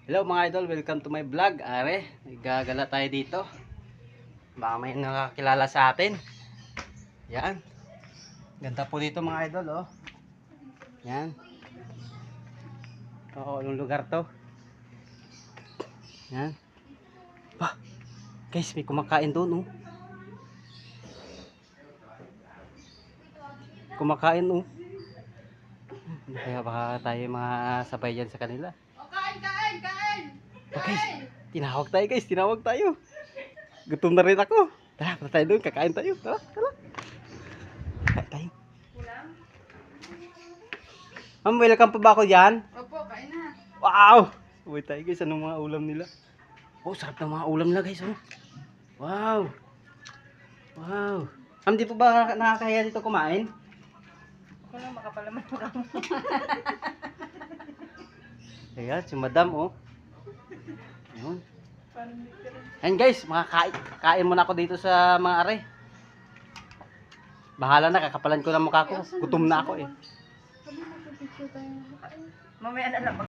Hello mga idol, welcome to my vlog. Are, gagala tayo dito. Baka may nakakilala sa atin. Yan. Ganda po dito mga idol, oh. Yan. Oo, anong lugar to? Yan. Bah, guys, may kumakain doon, oh. Kumakain, oh. Kaya baka tayo mga sabay dyan sa kanila. Okay, tinawag tayo. Gutom na rin ako. Tara, punta tayo doon, kakain tayo. Tara. Kakain tayo. Ma'am, welcome pa ba ako dyan? Opo, kain na. Wow! Uy tayo guys, anong mga ulam nila? Oh, sarap ng mga ulam nila guys, oh. Wow! Wow! Ma'am, di po ba nakakahiya dito kumain? Ako lang makapalaman mo kamo. Ayan, si madam, oh. Ayun. Ayan guys, kain muna ako dito sa mga are. Bahala na, kakapalan ko ng mukha ko. Gutom na ako eh. Mamaya na lang.